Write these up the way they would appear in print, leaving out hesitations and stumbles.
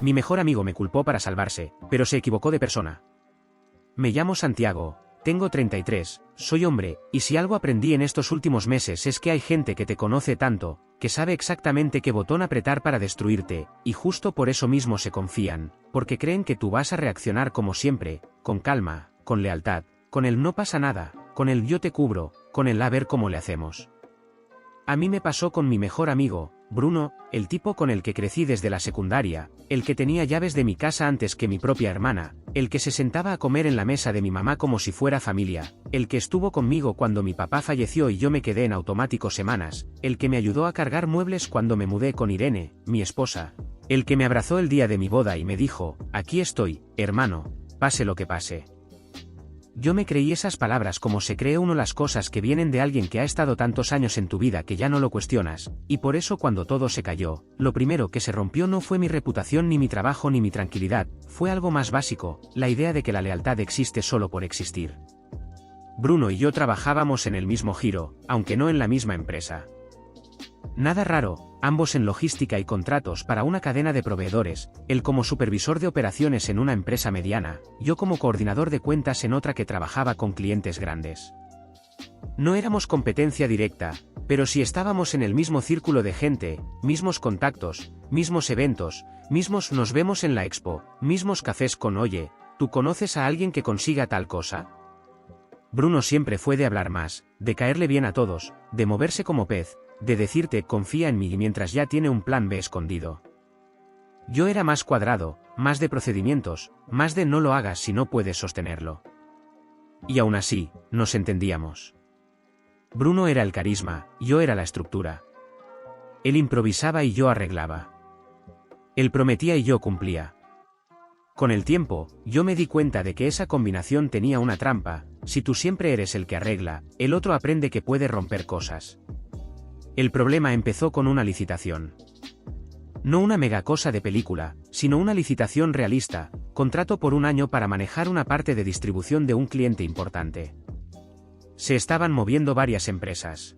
Mi mejor amigo me culpó para salvarse, pero se equivocó de persona. Me llamo Santiago, tengo 33, soy hombre, y si algo aprendí en estos últimos meses es que hay gente que te conoce tanto, que sabe exactamente qué botón apretar para destruirte, y justo por eso mismo se confían, porque creen que tú vas a reaccionar como siempre, con calma, con lealtad, con el no pasa nada, con el yo te cubro, con el a ver cómo le hacemos. A mí me pasó con mi mejor amigo, Bruno, el tipo con el que crecí desde la secundaria, el que tenía llaves de mi casa antes que mi propia hermana, el que se sentaba a comer en la mesa de mi mamá como si fuera familia, el que estuvo conmigo cuando mi papá falleció y yo me quedé en automático semanas, el que me ayudó a cargar muebles cuando me mudé con Irene, mi esposa, el que me abrazó el día de mi boda y me dijo, aquí estoy, hermano, pase lo que pase. Yo me creí esas palabras como se cree uno las cosas que vienen de alguien que ha estado tantos años en tu vida que ya no lo cuestionas, y por eso cuando todo se cayó, lo primero que se rompió no fue mi reputación ni mi trabajo ni mi tranquilidad, fue algo más básico, la idea de que la lealtad existe solo por existir. Bruno y yo trabajábamos en el mismo giro, aunque no en la misma empresa. Nada raro, ambos en logística y contratos para una cadena de proveedores, él como supervisor de operaciones en una empresa mediana, yo como coordinador de cuentas en otra que trabajaba con clientes grandes. No éramos competencia directa, pero sí estábamos en el mismo círculo de gente, mismos contactos, mismos eventos, mismos nos vemos en la expo, mismos cafés con oye, ¿tú conoces a alguien que consiga tal cosa? Bruno siempre fue de hablar más, de caerle bien a todos, de moverse como pez, de decirte confía en mí mientras ya tiene un plan B escondido. Yo era más cuadrado, más de procedimientos, más de no lo hagas si no puedes sostenerlo. Y aún así, nos entendíamos. Bruno era el carisma, yo era la estructura. Él improvisaba y yo arreglaba. Él prometía y yo cumplía. Con el tiempo, yo me di cuenta de que esa combinación tenía una trampa, si tú siempre eres el que arregla, el otro aprende que puede romper cosas. El problema empezó con una licitación. No una megacosa de película, sino una licitación realista, contrato por un año para manejar una parte de distribución de un cliente importante. Se estaban moviendo varias empresas.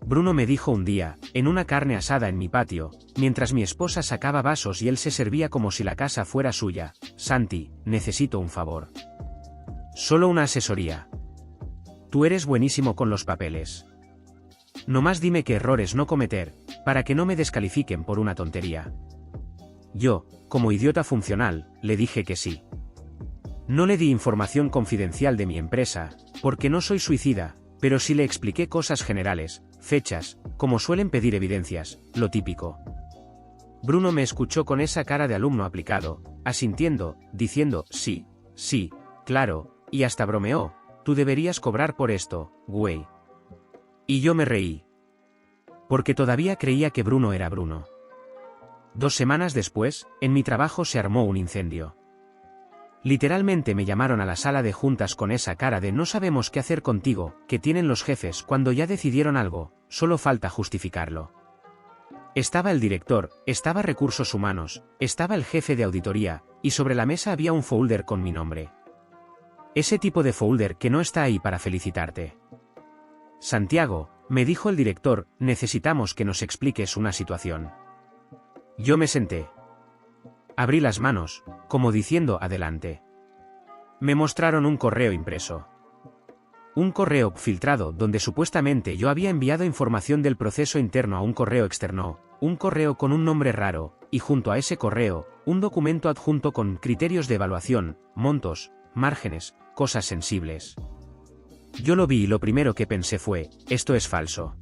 Bruno me dijo un día, en una carne asada en mi patio, mientras mi esposa sacaba vasos y él se servía como si la casa fuera suya, Santi, necesito un favor. Solo una asesoría. Tú eres buenísimo con los papeles. Nomás dime qué errores no cometer, para que no me descalifiquen por una tontería. Yo, como idiota funcional, le dije que sí. No le di información confidencial de mi empresa, porque no soy suicida, pero sí le expliqué cosas generales, fechas, como suelen pedir evidencias, lo típico. Bruno me escuchó con esa cara de alumno aplicado, asintiendo, diciendo, sí, claro, y hasta bromeó, tú deberías cobrar por esto, güey. Y yo me reí. Porque todavía creía que Bruno era Bruno. 2 semanas después, en mi trabajo se armó un incendio. Literalmente me llamaron a la sala de juntas con esa cara de no sabemos qué hacer contigo, que tienen los jefes cuando ya decidieron algo, solo falta justificarlo. Estaba el director, estaba recursos humanos, estaba el jefe de auditoría, y sobre la mesa había un folder con mi nombre. Ese tipo de folder que no está ahí para felicitarte. Santiago, me dijo el director, necesitamos que nos expliques una situación. Yo me senté. Abrí las manos, como diciendo adelante. Me mostraron un correo impreso. Un correo filtrado donde supuestamente yo había enviado información del proceso interno a un correo externo, un correo con un nombre raro, y junto a ese correo, un documento adjunto con criterios de evaluación, montos, márgenes, cosas sensibles. Yo lo vi y lo primero que pensé fue, esto es falso.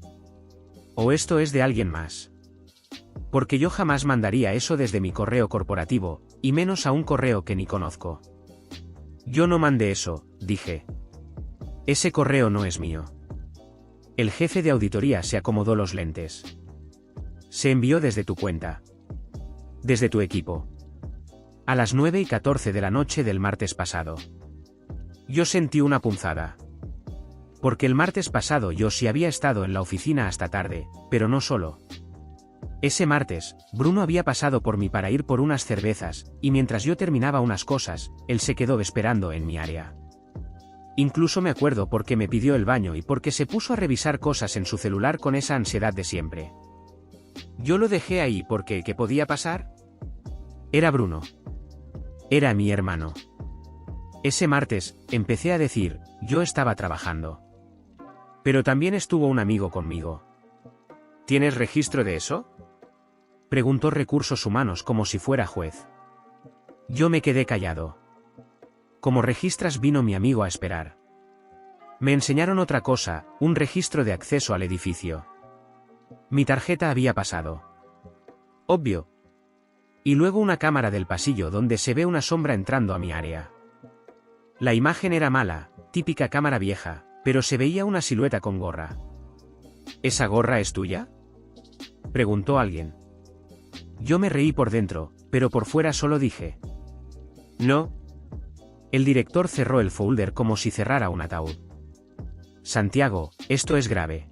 O esto es de alguien más. Porque yo jamás mandaría eso desde mi correo corporativo, y menos a un correo que ni conozco. Yo no mandé eso, dije. Ese correo no es mío. El jefe de auditoría se acomodó los lentes. Se envió desde tu cuenta. Desde tu equipo. A las 9:14 de la noche del martes pasado. Yo sentí una punzada. Porque el martes pasado yo sí había estado en la oficina hasta tarde, pero no solo. Ese martes, Bruno había pasado por mí para ir por unas cervezas, y mientras yo terminaba unas cosas, él se quedó esperando en mi área. Incluso me acuerdo porque me pidió el baño y porque se puso a revisar cosas en su celular con esa ansiedad de siempre. Yo lo dejé ahí porque, ¿qué podía pasar? Era Bruno. Era mi hermano. Ese martes, empecé a decir, yo estaba trabajando. Pero también estuvo un amigo conmigo. ¿Tienes registro de eso?, preguntó Recursos Humanos como si fuera juez. Yo me quedé callado. Como registras, vino mi amigo a esperar. Me enseñaron otra cosa, un registro de acceso al edificio. Mi tarjeta había pasado. Obvio. Y luego una cámara del pasillo donde se ve una sombra entrando a mi área. La imagen era mala, típica cámara vieja, pero se veía una silueta con gorra. ¿Esa gorra es tuya?, preguntó alguien. Yo me reí por dentro, pero por fuera solo dije: no. El director cerró el folder como si cerrara un ataúd. Santiago, esto es grave.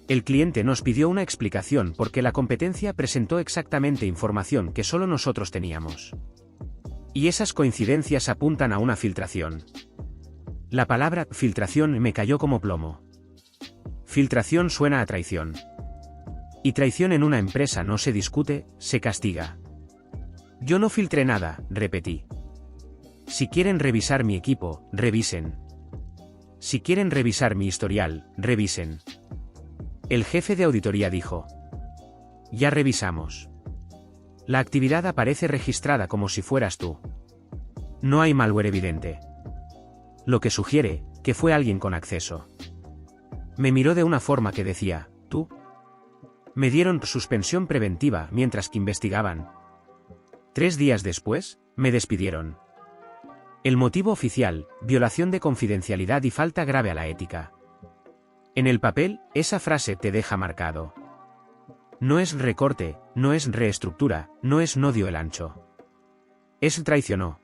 El cliente nos pidió una explicación porque la competencia presentó exactamente información que solo nosotros teníamos. Y esas coincidencias apuntan a una filtración. La palabra filtración me cayó como plomo. Filtración suena a traición. Y traición en una empresa no se discute, se castiga. Yo no filtré nada, repetí. Si quieren revisar mi equipo, revisen. Si quieren revisar mi historial, revisen. El jefe de auditoría dijo: ya revisamos. La actividad aparece registrada como si fueras tú. No hay malware evidente. Lo que sugiere que fue alguien con acceso. Me miró de una forma que decía: ¿tú? Me dieron suspensión preventiva mientras que investigaban. 3 días después, me despidieron. El motivo oficial: violación de confidencialidad y falta grave a la ética. En el papel, esa frase te deja marcado. No es recorte, no es reestructura, no es no dio el ancho. Es traicionó.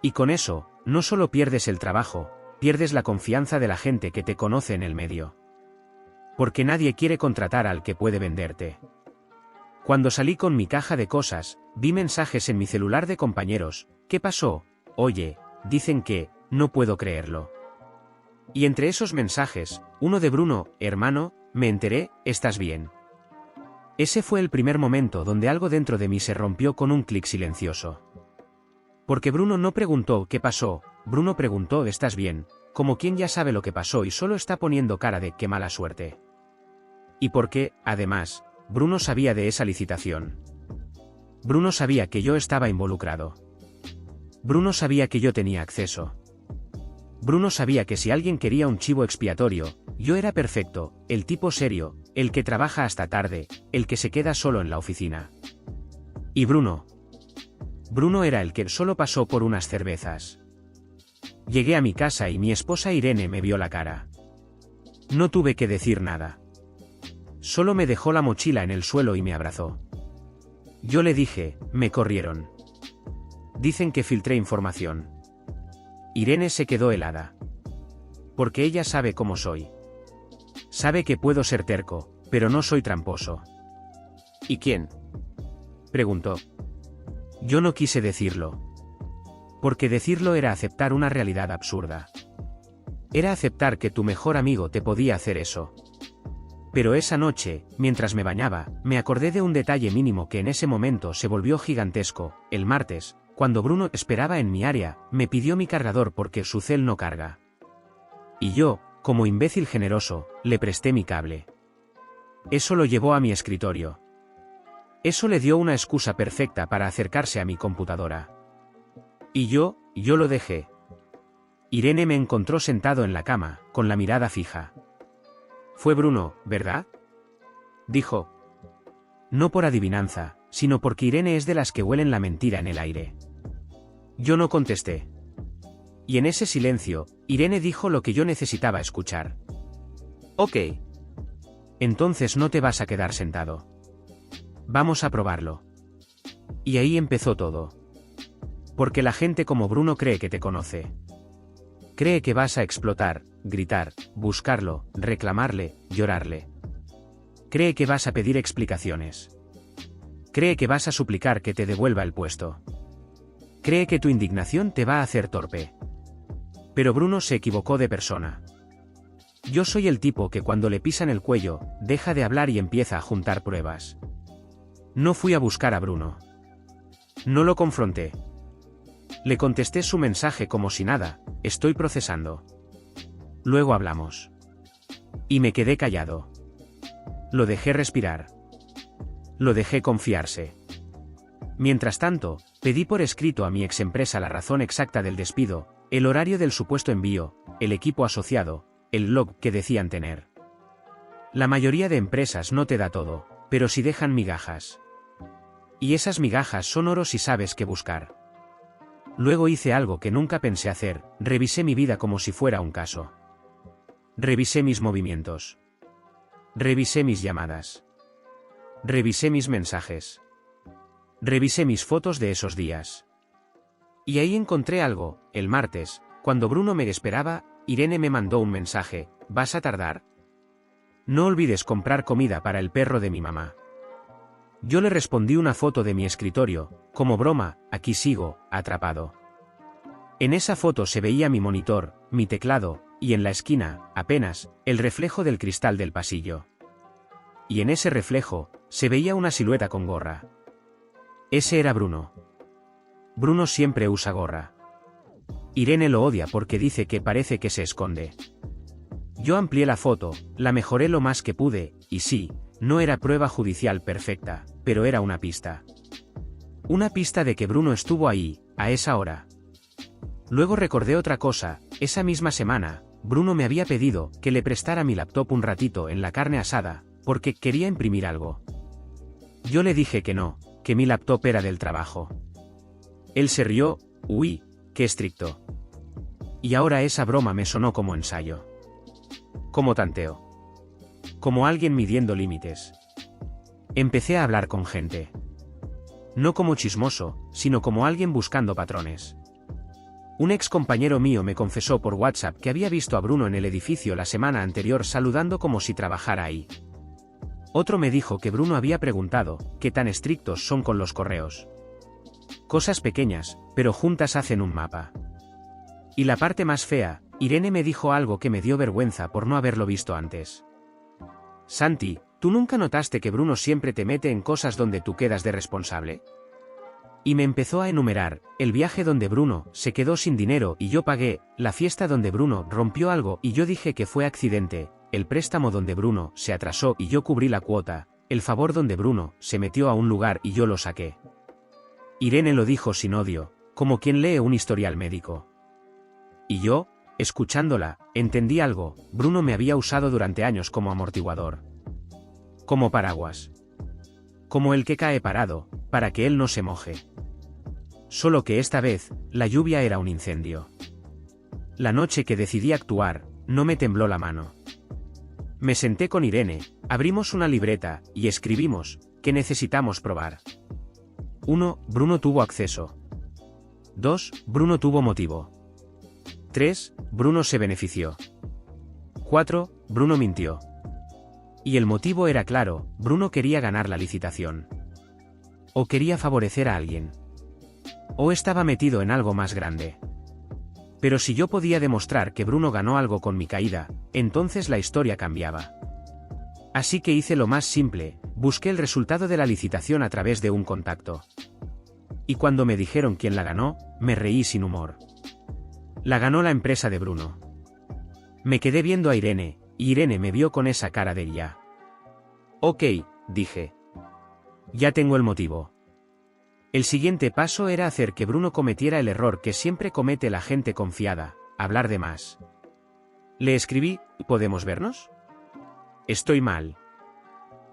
Y con eso, no solo pierdes el trabajo, pierdes la confianza de la gente que te conoce en el medio. Porque nadie quiere contratar al que puede venderte. Cuando salí con mi caja de cosas, vi mensajes en mi celular de compañeros: ¿qué pasó? Oye, dicen que, no puedo creerlo. Y entre esos mensajes, uno de Bruno: hermano, me enteré, ¿estás bien? Ese fue el primer momento donde algo dentro de mí se rompió con un clic silencioso. Porque Bruno no preguntó ¿qué pasó?, Bruno preguntó ¿estás bien?, como quien ya sabe lo que pasó y solo está poniendo cara de qué mala suerte. Y porque, además, Bruno sabía de esa licitación. Bruno sabía que yo estaba involucrado. Bruno sabía que yo tenía acceso. Bruno sabía que si alguien quería un chivo expiatorio, yo era perfecto, el tipo serio, el que trabaja hasta tarde, el que se queda solo en la oficina. Y Bruno era el que solo pasó por unas cervezas. Llegué a mi casa y mi esposa Irene me vio la cara. No tuve que decir nada. Solo me dejó la mochila en el suelo y me abrazó. Yo le dije: me corrieron. Dicen que filtré información. Irene se quedó helada. Porque ella sabe cómo soy. Sabe que puedo ser terco, pero no soy tramposo. ¿Y quién?, preguntó. Yo no quise decirlo. Porque decirlo era aceptar una realidad absurda. Era aceptar que tu mejor amigo te podía hacer eso. Pero esa noche, mientras me bañaba, me acordé de un detalle mínimo que en ese momento se volvió gigantesco. El martes, cuando Bruno esperaba en mi área, me pidió mi cargador porque su cel no carga. Y yo, como imbécil generoso, le presté mi cable. Eso lo llevó a mi escritorio. Eso le dio una excusa perfecta para acercarse a mi computadora. Y yo lo dejé. Irene me encontró sentado en la cama, con la mirada fija. Fue Bruno, ¿verdad?, dijo. No por adivinanza, sino porque Irene es de las que huelen la mentira en el aire. Yo no contesté. Y en ese silencio, Irene dijo lo que yo necesitaba escuchar. Ok. Entonces no te vas a quedar sentado. Vamos a probarlo. Y ahí empezó todo. Porque la gente como Bruno cree que te conoce. Cree que vas a explotar, gritar, buscarlo, reclamarle, llorarle. Cree que vas a pedir explicaciones. Cree que vas a suplicar que te devuelva el puesto. Cree que tu indignación te va a hacer torpe. Pero Bruno se equivocó de persona. Yo soy el tipo que cuando le pisan el cuello, deja de hablar y empieza a juntar pruebas. No fui a buscar a Bruno. No lo confronté. Le contesté su mensaje como si nada, estoy procesando. Luego hablamos. Y me quedé callado. Lo dejé respirar. Lo dejé confiarse. Mientras tanto, pedí por escrito a mi exempresa la razón exacta del despido, el horario del supuesto envío, el equipo asociado, el log que decían tener. La mayoría de empresas no te da todo, pero sí dejan migajas. Y esas migajas son oro si sabes qué buscar. Luego hice algo que nunca pensé hacer, revisé mi vida como si fuera un caso. Revisé mis movimientos. Revisé mis llamadas. Revisé mis mensajes. Revisé mis fotos de esos días. Y ahí encontré algo. El martes, cuando Bruno me esperaba, Irene me mandó un mensaje: ¿vas a tardar? No olvides comprar comida para el perro de mi mamá. Yo le respondí una foto de mi escritorio, como broma, aquí sigo, atrapado. En esa foto se veía mi monitor, mi teclado, y en la esquina, apenas, el reflejo del cristal del pasillo. Y en ese reflejo, se veía una silueta con gorra. Ese era Bruno. Bruno siempre usa gorra. Irene lo odia porque dice que parece que se esconde. Yo amplié la foto, la mejoré lo más que pude, y sí, no era prueba judicial perfecta, pero era una pista. Una pista de que Bruno estuvo ahí, a esa hora. Luego recordé otra cosa, esa misma semana, Bruno me había pedido que le prestara mi laptop un ratito en la carne asada, porque quería imprimir algo. Yo le dije que no, que mi laptop era del trabajo. Él se rió, uy, qué estricto. Y ahora esa broma me sonó como ensayo. Como tanteo. Como alguien midiendo límites. Empecé a hablar con gente. No como chismoso, sino como alguien buscando patrones. Un ex compañero mío me confesó por WhatsApp que había visto a Bruno en el edificio la semana anterior saludando como si trabajara ahí. Otro me dijo que Bruno había preguntado qué tan estrictos son con los correos. Cosas pequeñas, pero juntas hacen un mapa. Y la parte más fea, Irene me dijo algo que me dio vergüenza por no haberlo visto antes. Santi, ¿tú nunca notaste que Bruno siempre te mete en cosas donde tú quedas de responsable? Y me empezó a enumerar, el viaje donde Bruno se quedó sin dinero y yo pagué, la fiesta donde Bruno rompió algo y yo dije que fue accidente, el préstamo donde Bruno se atrasó y yo cubrí la cuota, el favor donde Bruno se metió a un lugar y yo lo saqué. Irene lo dijo sin odio, como quien lee un historial médico. Y yo, escuchándola, entendí algo, Bruno me había usado durante años como amortiguador. Como paraguas. Como el que cae parado, para que él no se moje. Solo que esta vez, la lluvia era un incendio. La noche que decidí actuar, no me tembló la mano. Me senté con Irene, abrimos una libreta, y escribimos, ¿qué necesitamos probar? 1. Bruno tuvo acceso. 2. Bruno tuvo motivo. 3. Bruno se benefició. 4. Bruno mintió. Y el motivo era claro, Bruno quería ganar la licitación. O quería favorecer a alguien. O estaba metido en algo más grande. Pero si yo podía demostrar que Bruno ganó algo con mi caída, entonces la historia cambiaba. Así que hice lo más simple, busqué el resultado de la licitación a través de un contacto. Y cuando me dijeron quién la ganó, me reí sin humor. La ganó la empresa de Bruno. Me quedé viendo a Irene, y Irene me vio con esa cara de ya. Ok, dije. Ya tengo el motivo. El siguiente paso era hacer que Bruno cometiera el error que siempre comete la gente confiada, hablar de más. Le escribí, ¿podemos vernos? Estoy mal.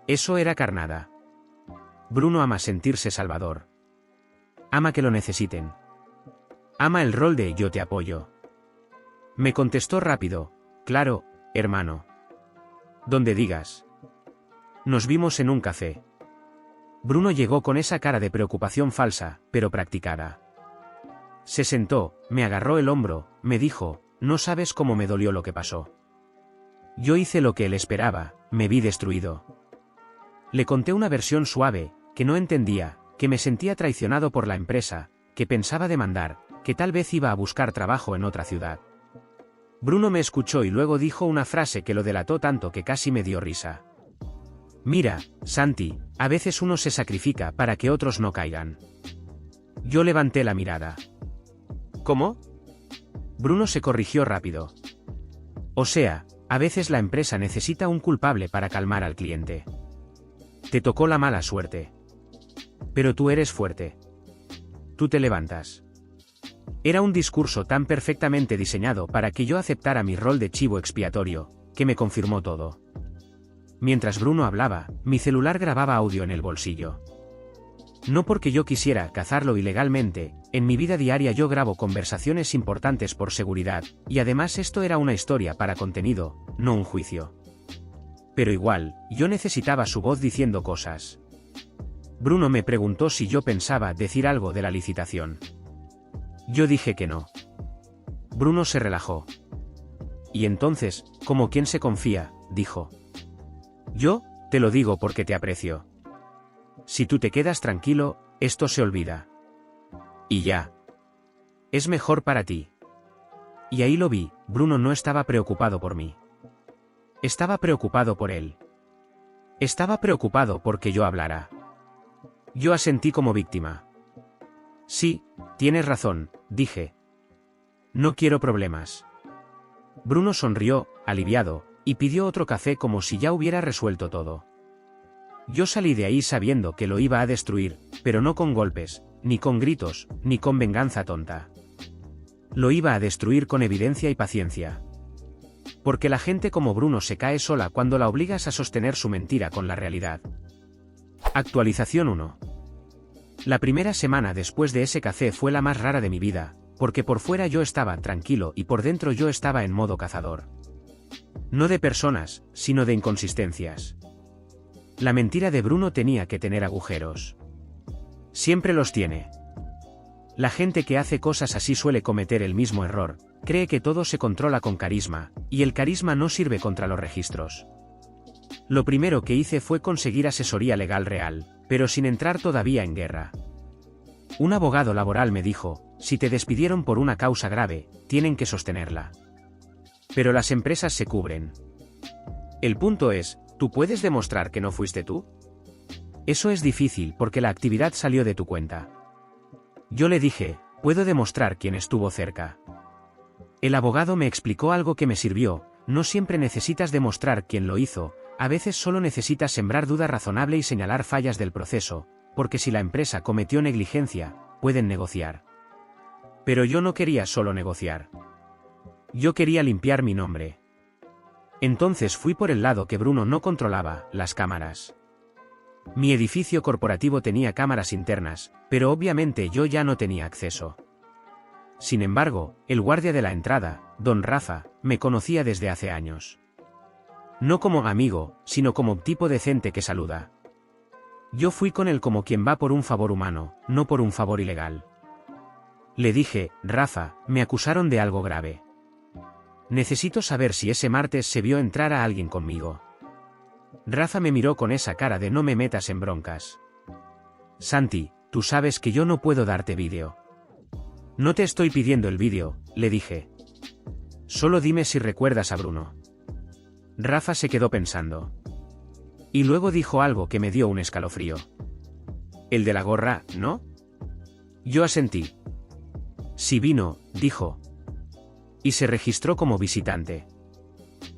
Eso era carnada. Bruno ama sentirse salvador. Ama que lo necesiten. Ama el rol de yo te apoyo. Me contestó rápido, claro, hermano. Donde digas. Nos vimos en un café. Bruno llegó con esa cara de preocupación falsa, pero practicada. Se sentó, me agarró el hombro, me dijo, no sabes cómo me dolió lo que pasó. Yo hice lo que él esperaba, me vi destruido. Le conté una versión suave, que no entendía, que me sentía traicionado por la empresa, que pensaba demandar, que tal vez iba a buscar trabajo en otra ciudad. Bruno me escuchó y luego dijo una frase que lo delató tanto que casi me dio risa. Mira, Santi, a veces uno se sacrifica para que otros no caigan. Yo levanté la mirada. ¿Cómo? Bruno se corrigió rápido. O sea, a veces la empresa necesita un culpable para calmar al cliente. Te tocó la mala suerte. Pero tú eres fuerte. Tú te levantas. Era un discurso tan perfectamente diseñado para que yo aceptara mi rol de chivo expiatorio, que me confirmó todo. Mientras Bruno hablaba, mi celular grababa audio en el bolsillo. No porque yo quisiera cazarlo ilegalmente, en mi vida diaria yo grabo conversaciones importantes por seguridad, y además esto era una historia para contenido, no un juicio. Pero igual, yo necesitaba su voz diciendo cosas. Bruno me preguntó si yo pensaba decir algo de la licitación. Yo dije que no. Bruno se relajó. Y entonces, como quien se confía, dijo: yo, te lo digo porque te aprecio. Si tú te quedas tranquilo, esto se olvida. Y ya. Es mejor para ti. Y ahí lo vi, Bruno no estaba preocupado por mí. Estaba preocupado por él. Estaba preocupado porque yo hablara. Yo asentí como víctima. Sí, tienes razón, dije. No quiero problemas. Bruno sonrió, aliviado, y pidió otro café como si ya hubiera resuelto todo. Yo salí de ahí sabiendo que lo iba a destruir, pero no con golpes, ni con gritos, ni con venganza tonta. Lo iba a destruir con evidencia y paciencia. Porque la gente como Bruno se cae sola cuando la obligas a sostener su mentira con la realidad. Actualización 1. La primera semana después de ese café fue la más rara de mi vida, porque por fuera yo estaba tranquilo y por dentro yo estaba en modo cazador. No de personas, sino de inconsistencias. La mentira de Bruno tenía que tener agujeros. Siempre los tiene. La gente que hace cosas así suele cometer el mismo error, cree que todo se controla con carisma, y el carisma no sirve contra los registros. Lo primero que hice fue conseguir asesoría legal real, pero sin entrar todavía en guerra. Un abogado laboral me dijo: si te despidieron por una causa grave, tienen que sostenerla. Pero las empresas se cubren. El punto es, ¿tú puedes demostrar que no fuiste tú? Eso es difícil porque la actividad salió de tu cuenta. Yo le dije: puedo demostrar quién estuvo cerca. El abogado me explicó algo que me sirvió: no siempre necesitas demostrar quién lo hizo, a veces solo necesitas sembrar duda razonable y señalar fallas del proceso, porque si la empresa cometió negligencia, pueden negociar. Pero yo no quería solo negociar. Yo quería limpiar mi nombre. Entonces fui por el lado que Bruno no controlaba: las cámaras. Mi edificio corporativo tenía cámaras internas, pero obviamente yo ya no tenía acceso. Sin embargo, el guardia de la entrada, don Rafa, me conocía desde hace años. No como amigo, sino como tipo decente que saluda. Yo fui con él como quien va por un favor humano, no por un favor ilegal. Le dije: Rafa, me acusaron de algo grave. Necesito saber si ese martes se vio entrar a alguien conmigo. Rafa me miró con esa cara de no me metas en broncas. Santi, tú sabes que yo no puedo darte vídeo. No te estoy pidiendo el vídeo, le dije. Solo dime si recuerdas a Bruno. Rafa se quedó pensando. Y luego dijo algo que me dio un escalofrío. El de la gorra, ¿no? Yo asentí. Sí vino, dijo. Y se registró como visitante.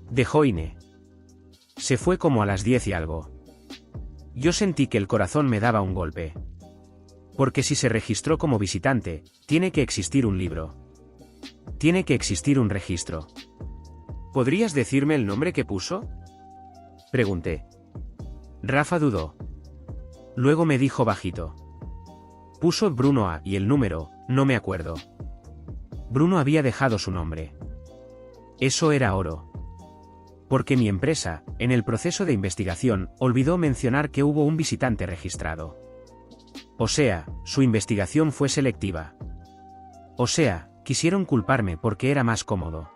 Dejó INE. Se fue como a las 10 y algo. Yo sentí que el corazón me daba un golpe. Porque si se registró como visitante, tiene que existir un libro. Tiene que existir un registro. ¿Podrías decirme el nombre que puso? Pregunté. Rafa dudó. Luego me dijo bajito. Puso Bruno A y el número, no me acuerdo. Bruno había dejado su nombre. Eso era oro. Porque mi empresa, en el proceso de investigación, olvidó mencionar que hubo un visitante registrado. O sea, su investigación fue selectiva. O sea, quisieron culparme porque era más cómodo.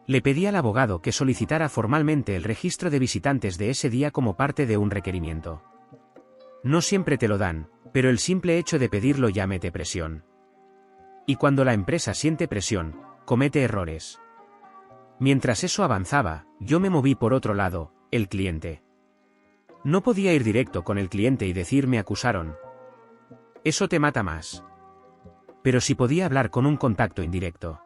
Le pedí al abogado que solicitara formalmente el registro de visitantes de ese día como parte de un requerimiento. No siempre te lo dan, pero el simple hecho de pedirlo ya mete presión. Y cuando la empresa siente presión, comete errores. Mientras eso avanzaba, yo me moví por otro lado, el cliente. No podía ir directo con el cliente y decir: me acusaron. Eso te mata más. Pero si podía hablar con un contacto indirecto.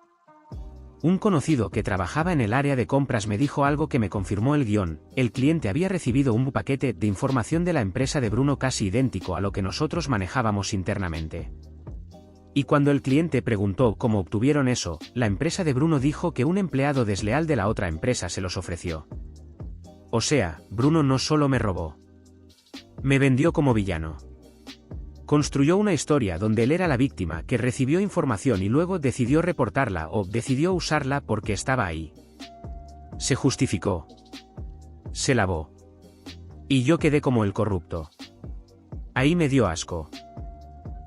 Un conocido que trabajaba en el área de compras me dijo algo que me confirmó el guión. El cliente había recibido un paquete de información de la empresa de Bruno casi idéntico a lo que nosotros manejábamos internamente. Y cuando el cliente preguntó cómo obtuvieron eso, la empresa de Bruno dijo que un empleado desleal de la otra empresa se los ofreció. O sea, Bruno no solo me robó. Me vendió como villano. Construyó una historia donde él era la víctima que recibió información y luego decidió reportarla o decidió usarla porque estaba ahí. Se justificó. Se lavó. Y yo quedé como el corrupto. Ahí me dio asco.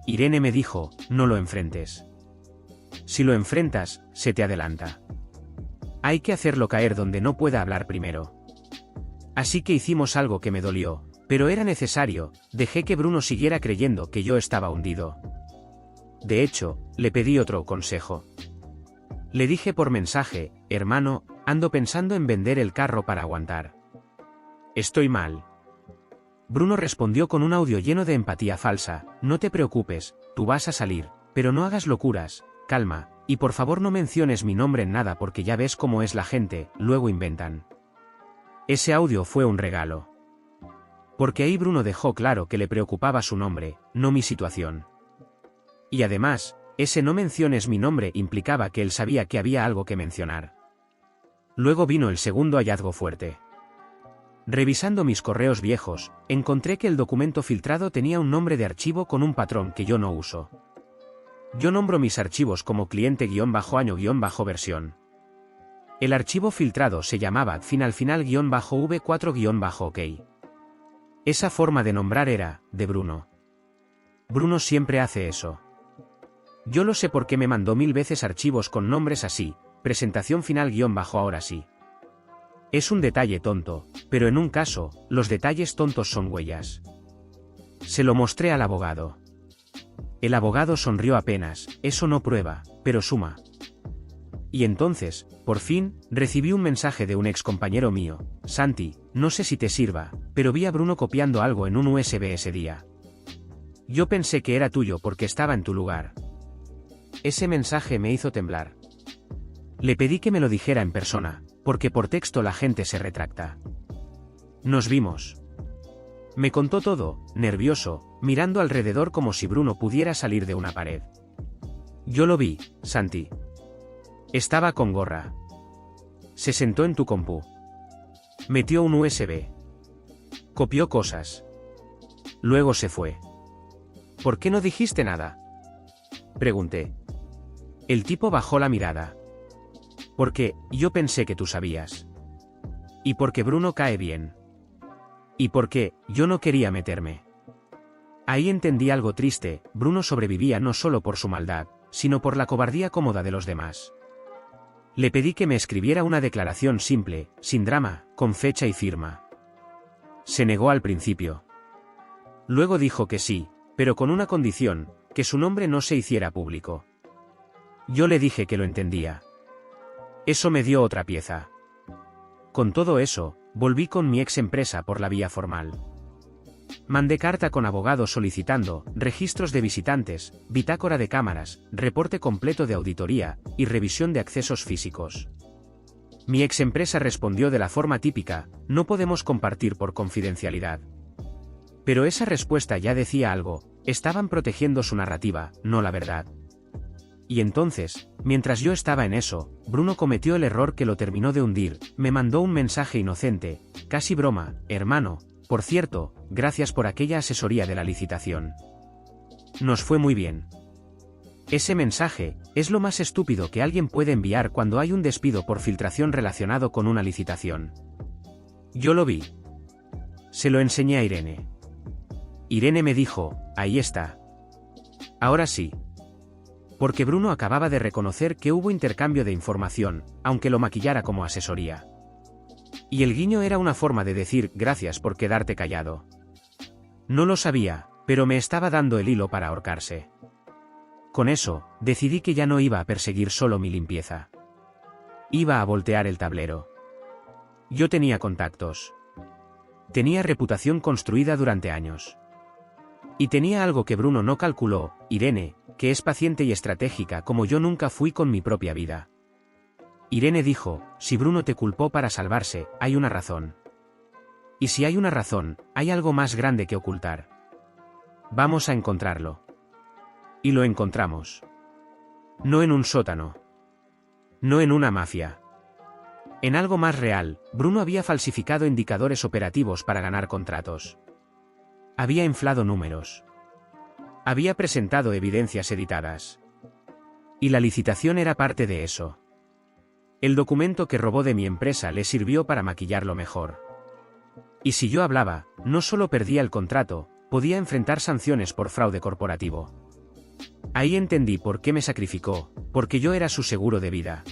Irene me dijo, no lo enfrentes. Si lo enfrentas, se te adelanta. Hay que hacerlo caer donde no pueda hablar primero. Así que hicimos algo que me dolió. Pero era necesario, dejé que Bruno siguiera creyendo que yo estaba hundido. De hecho, le pedí otro consejo. Le dije por mensaje, hermano, ando pensando en vender el carro para aguantar. Estoy mal. Bruno respondió con un audio lleno de empatía falsa, no te preocupes, tú vas a salir, pero no hagas locuras, calma, y por favor no menciones mi nombre en nada porque ya ves cómo es la gente, luego inventan. Ese audio fue un regalo. Porque ahí Bruno dejó claro que le preocupaba su nombre, no mi situación. Y además, ese no menciones mi nombre implicaba que él sabía que había algo que mencionar. Luego vino el segundo hallazgo fuerte. Revisando mis correos viejos, encontré que el documento filtrado tenía un nombre de archivo con un patrón que yo no uso. Yo nombro mis archivos como cliente-año-versión. El archivo filtrado se llamaba final-v4-ok. Esa forma de nombrar era, de Bruno. Bruno siempre hace eso. Yo lo sé porque me mandó 1000 veces archivos con nombres así, presentación final-ahora sí. Es un detalle tonto, pero en un caso, los detalles tontos son huellas. Se lo mostré al abogado. El abogado sonrió apenas, eso no prueba, pero suma. Y entonces, por fin, recibí un mensaje de un ex compañero mío, Santi, no sé si te sirva, pero vi a Bruno copiando algo en un USB ese día. Yo pensé que era tuyo porque estaba en tu lugar. Ese mensaje me hizo temblar. Le pedí que me lo dijera en persona, porque por texto la gente se retracta. Nos vimos. Me contó todo, nervioso, mirando alrededor como si Bruno pudiera salir de una pared. Yo lo vi, Santi. Estaba con gorra. Se sentó en tu compu. Metió un USB. Copió cosas. Luego se fue. ¿Por qué no dijiste nada? Pregunté. El tipo bajó la mirada. Porque, yo pensé que tú sabías. Y porque Bruno cae bien. Y porque, yo no quería meterme. Ahí entendí algo triste, Bruno sobrevivía no solo por su maldad, sino por la cobardía cómoda de los demás. Le pedí que me escribiera una declaración simple, sin drama, con fecha y firma. Se negó al principio. Luego dijo que sí, pero con una condición, que su nombre no se hiciera público. Yo le dije que lo entendía. Eso me dio otra pieza. Con todo eso, volví con mi ex empresa por la vía formal. Mandé carta con abogado solicitando registros de visitantes, bitácora de cámaras, reporte completo de auditoría y revisión de accesos físicos. Mi ex empresa respondió de la forma típica, no podemos compartir por confidencialidad. Pero esa respuesta ya decía algo, estaban protegiendo su narrativa, no la verdad. Y entonces, mientras yo estaba en eso, Bruno cometió el error que lo terminó de hundir, me mandó un mensaje inocente, casi broma, hermano. Por cierto, gracias por aquella asesoría de la licitación. Nos fue muy bien. Ese mensaje es lo más estúpido que alguien puede enviar cuando hay un despido por filtración relacionado con una licitación. Yo lo vi. Se lo enseñé a Irene. Irene me dijo, ahí está. Ahora sí. Porque Bruno acababa de reconocer que hubo intercambio de información, aunque lo maquillara como asesoría. Y el guiño era una forma de decir gracias por quedarte callado. No lo sabía, pero me estaba dando el hilo para ahorcarse. Con eso, decidí que ya no iba a perseguir solo mi limpieza. Iba a voltear el tablero. Yo tenía contactos. Tenía reputación construida durante años. Y tenía algo que Bruno no calculó, Irene, que es paciente y estratégica como yo nunca fui con mi propia vida. Irene dijo, si Bruno te culpó para salvarse, hay una razón. Y si hay una razón, hay algo más grande que ocultar. Vamos a encontrarlo. Y lo encontramos. No en un sótano. No en una mafia. En algo más real, Bruno había falsificado indicadores operativos para ganar contratos. Había inflado números. Había presentado evidencias editadas. Y la licitación era parte de eso. El documento que robó de mi empresa le sirvió para maquillarlo mejor. Y si yo hablaba, no solo perdía el contrato, podía enfrentar sanciones por fraude corporativo. Ahí entendí por qué me sacrificó, porque yo era su seguro de vida.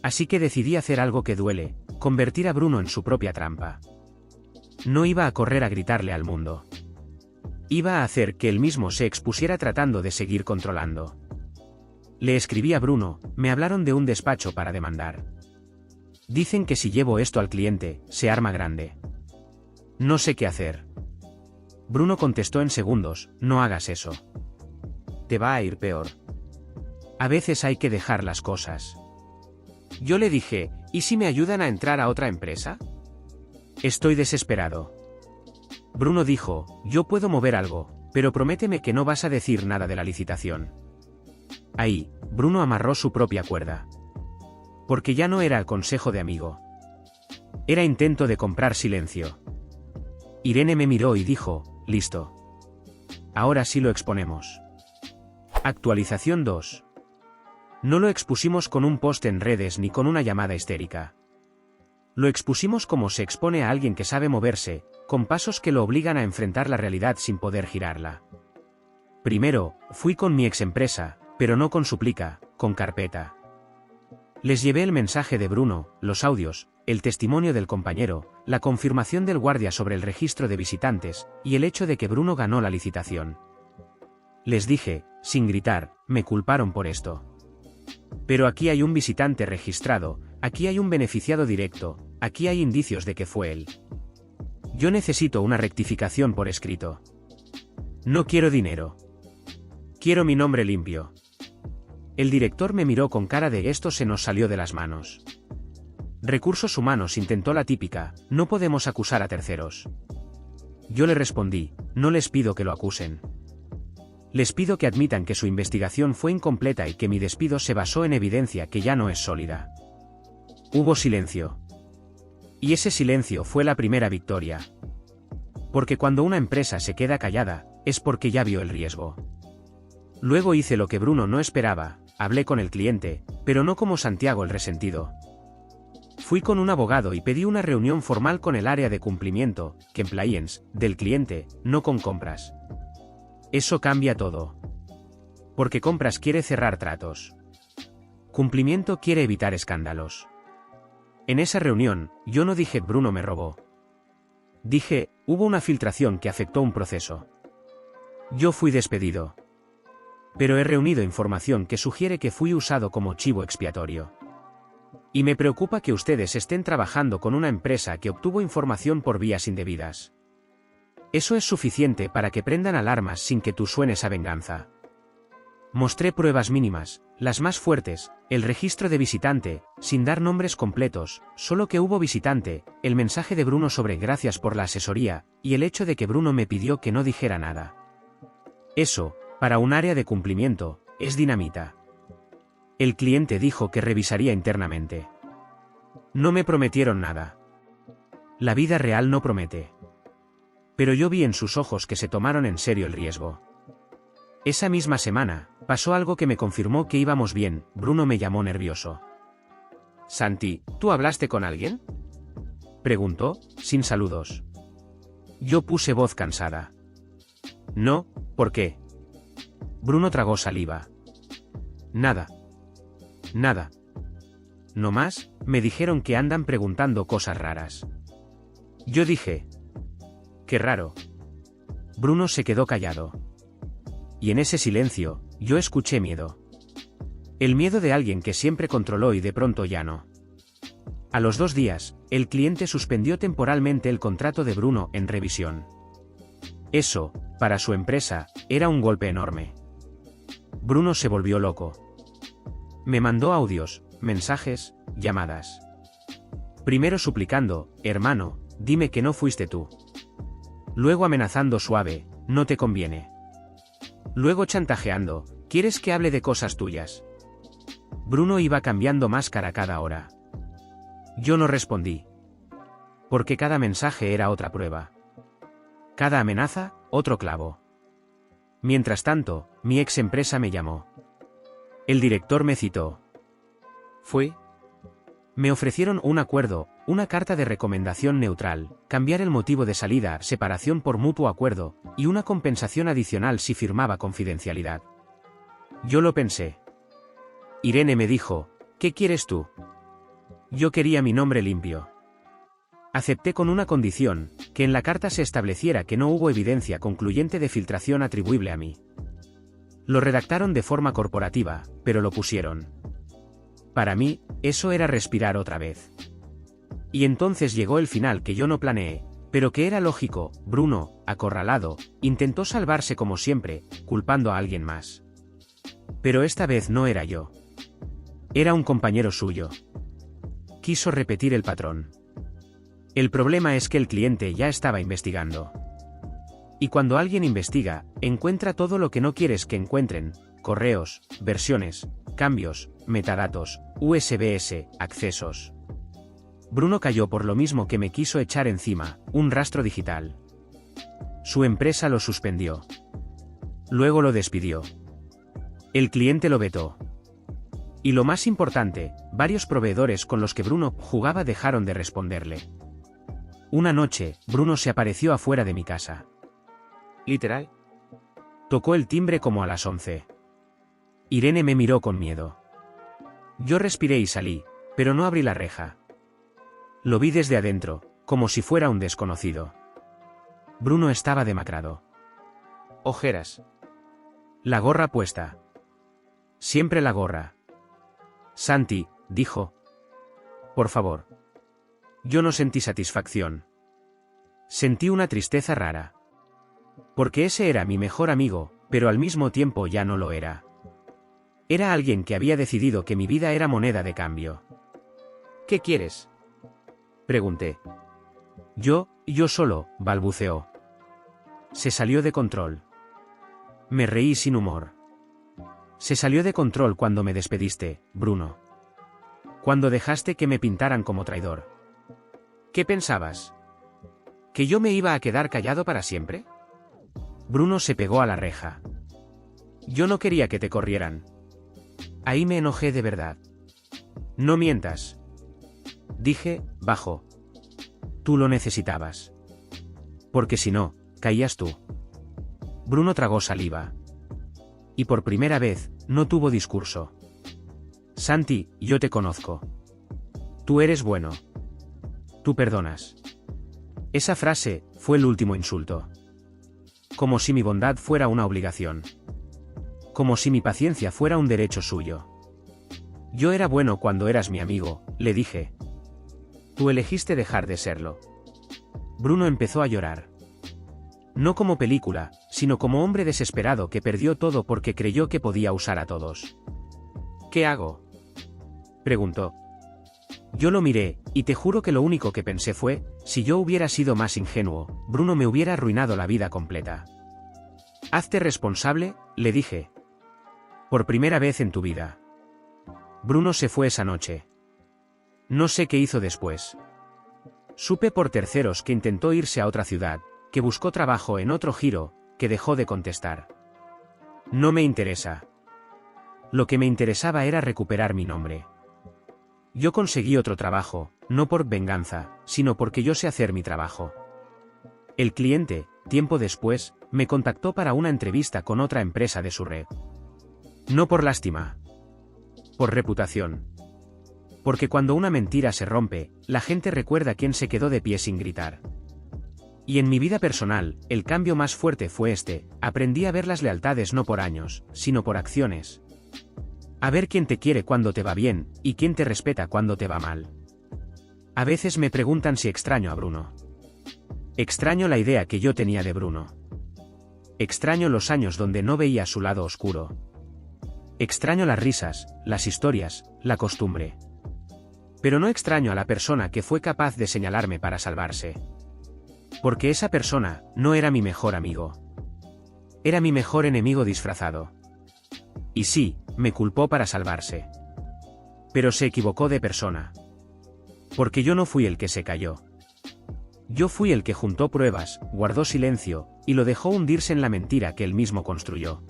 Así que decidí hacer algo que duele, convertir a Bruno en su propia trampa. No iba a correr a gritarle al mundo. Iba a hacer que él mismo se expusiera tratando de seguir controlando. Le escribí a Bruno, me hablaron de un despacho para demandar. Dicen que si llevo esto al cliente, se arma grande. No sé qué hacer. Bruno contestó en segundos, no hagas eso. Te va a ir peor. A veces hay que dejar las cosas. Yo le dije, ¿y si me ayudan a entrar a otra empresa? Estoy desesperado. Bruno dijo, yo puedo mover algo, pero prométeme que no vas a decir nada de la licitación. Ahí, Bruno amarró su propia cuerda. Porque ya no era el consejo de amigo. Era intento de comprar silencio. Irene me miró y dijo, listo. Ahora sí lo exponemos. Actualización 2. No lo expusimos con un post en redes ni con una llamada histérica. Lo expusimos como se expone a alguien que sabe moverse, con pasos que lo obligan a enfrentar la realidad sin poder girarla. Primero, fui con mi ex empresa, pero no con súplica, con carpeta. Les llevé el mensaje de Bruno, los audios, el testimonio del compañero, la confirmación del guardia sobre el registro de visitantes, y el hecho de que Bruno ganó la licitación. Les dije, sin gritar, me culparon por esto. Pero aquí hay un visitante registrado, aquí hay un beneficiado directo, aquí hay indicios de que fue él. Yo necesito una rectificación por escrito. No quiero dinero. Quiero mi nombre limpio. El director me miró con cara de esto se nos salió de las manos. Recursos Humanos intentó la típica, no podemos acusar a terceros. Yo le respondí, no les pido que lo acusen. Les pido que admitan que su investigación fue incompleta y que mi despido se basó en evidencia que ya no es sólida. Hubo silencio. Y ese silencio fue la primera victoria. Porque cuando una empresa se queda callada, es porque ya vio el riesgo. Luego hice lo que Bruno no esperaba, hablé con el cliente, pero no como Santiago el resentido. Fui con un abogado y pedí una reunión formal con el área de cumplimiento, compliance, del cliente, no con compras. Eso cambia todo. Porque compras quiere cerrar tratos. Cumplimiento quiere evitar escándalos. En esa reunión, yo no dije Bruno me robó. Dije, hubo una filtración que afectó un proceso. Yo fui despedido. Pero he reunido información que sugiere que fui usado como chivo expiatorio. Y me preocupa que ustedes estén trabajando con una empresa que obtuvo información por vías indebidas. Eso es suficiente para que prendan alarmas sin que tú suenes a venganza. Mostré pruebas mínimas, las más fuertes, el registro de visitante, sin dar nombres completos, solo que hubo visitante, el mensaje de Bruno sobre gracias por la asesoría, y el hecho de que Bruno me pidió que no dijera nada. Eso, para un área de cumplimiento, es dinamita. El cliente dijo que revisaría internamente. No me prometieron nada. La vida real no promete. Pero yo vi en sus ojos que se tomaron en serio el riesgo. Esa misma semana, pasó algo que me confirmó que íbamos bien. Bruno me llamó nervioso. Santi, ¿tú hablaste con alguien? Preguntó, sin saludos. Yo puse voz cansada. No, ¿por qué? Bruno tragó saliva. Nada. Nada. No más, me dijeron que andan preguntando cosas raras. Yo dije. Qué raro. Bruno se quedó callado. Y en ese silencio, yo escuché miedo. El miedo de alguien que siempre controló y de pronto ya no. A los 2 días, el cliente suspendió temporalmente el contrato de Bruno en revisión. Eso, para su empresa, era un golpe enorme. Bruno se volvió loco. Me mandó audios, mensajes, llamadas. Primero suplicando, hermano, dime que no fuiste tú. Luego amenazando suave, no te conviene. Luego chantajeando, ¿quieres que hable de cosas tuyas? Bruno iba cambiando más cara cada hora. Yo no respondí. Porque cada mensaje era otra prueba. Cada amenaza, otro clavo. Mientras tanto, mi ex empresa me llamó. El director me citó. Fui. Me ofrecieron un acuerdo, una carta de recomendación neutral, cambiar el motivo de salida, separación por mutuo acuerdo, y una compensación adicional si firmaba confidencialidad. Yo lo pensé. Irene me dijo, ¿qué quieres tú? Yo quería mi nombre limpio. Acepté con una condición, que en la carta se estableciera que no hubo evidencia concluyente de filtración atribuible a mí. Lo redactaron de forma corporativa, pero lo pusieron. Para mí, eso era respirar otra vez. Y entonces llegó el final que yo no planeé, pero que era lógico. Bruno, acorralado, intentó salvarse como siempre, culpando a alguien más. Pero esta vez no era yo. Era un compañero suyo. Quiso repetir el patrón. El problema es que el cliente ya estaba investigando. Y cuando alguien investiga, encuentra todo lo que no quieres que encuentren: correos, versiones, cambios, metadatos, USBs, accesos. Bruno cayó por lo mismo que me quiso echar encima, un rastro digital. Su empresa lo suspendió. Luego lo despidió. El cliente lo vetó. Y lo más importante, varios proveedores con los que Bruno jugaba dejaron de responderle. Una noche, Bruno se apareció afuera de mi casa. Literal. Tocó el timbre como a las 11. Irene me miró con miedo. Yo respiré y salí, pero no abrí la reja. Lo vi desde adentro, como si fuera un desconocido. Bruno estaba demacrado. Ojeras. La gorra puesta. Siempre la gorra. Santi, dijo. Por favor. Yo no sentí satisfacción. Sentí una tristeza rara. Porque ese era mi mejor amigo, pero al mismo tiempo ya no lo era. Era alguien que había decidido que mi vida era moneda de cambio. ¿Qué quieres?, pregunté. Yo solo, balbuceó. Se salió de control. Me reí sin humor. Se salió de control cuando me despediste, Bruno. Cuando dejaste que me pintaran como traidor. ¿Qué pensabas? ¿Que yo me iba a quedar callado para siempre? Bruno se pegó a la reja. Yo no quería que te corrieran. Ahí me enojé de verdad. No mientas. Dije, bajo. Tú lo necesitabas. Porque si no, caías tú. Bruno tragó saliva. Y por primera vez, no tuvo discurso. Santi, yo te conozco. Tú eres bueno. Tú perdonas. Esa frase fue el último insulto. Como si mi bondad fuera una obligación. Como si mi paciencia fuera un derecho suyo. Yo era bueno cuando eras mi amigo, le dije. Tú elegiste dejar de serlo. Bruno empezó a llorar. No como película, sino como hombre desesperado que perdió todo porque creyó que podía usar a todos. ¿Qué hago?, preguntó. Yo lo miré, y te juro que lo único que pensé fue, si yo hubiera sido más ingenuo, Bruno me hubiera arruinado la vida completa. Hazte responsable, le dije. Por primera vez en tu vida. Bruno se fue esa noche. No sé qué hizo después. Supe por terceros que intentó irse a otra ciudad, que buscó trabajo en otro giro, que dejó de contestar. No me interesa. Lo que me interesaba era recuperar mi nombre. Yo conseguí otro trabajo, no por venganza, sino porque yo sé hacer mi trabajo. El cliente, tiempo después, me contactó para una entrevista con otra empresa de su red. No por lástima. Por reputación. Porque cuando una mentira se rompe, la gente recuerda quién se quedó de pie sin gritar. Y en mi vida personal, el cambio más fuerte fue este: aprendí a ver las lealtades no por años, sino por acciones. A ver quién te quiere cuando te va bien, y quién te respeta cuando te va mal. A veces me preguntan si extraño a Bruno. Extraño la idea que yo tenía de Bruno. Extraño los años donde no veía su lado oscuro. Extraño las risas, las historias, la costumbre. Pero no extraño a la persona que fue capaz de señalarme para salvarse. Porque esa persona no era mi mejor amigo. Era mi mejor enemigo disfrazado. Y sí, me culpó para salvarse. Pero se equivocó de persona. Porque yo no fui el que se cayó. Yo fui el que juntó pruebas, guardó silencio, y lo dejó hundirse en la mentira que él mismo construyó.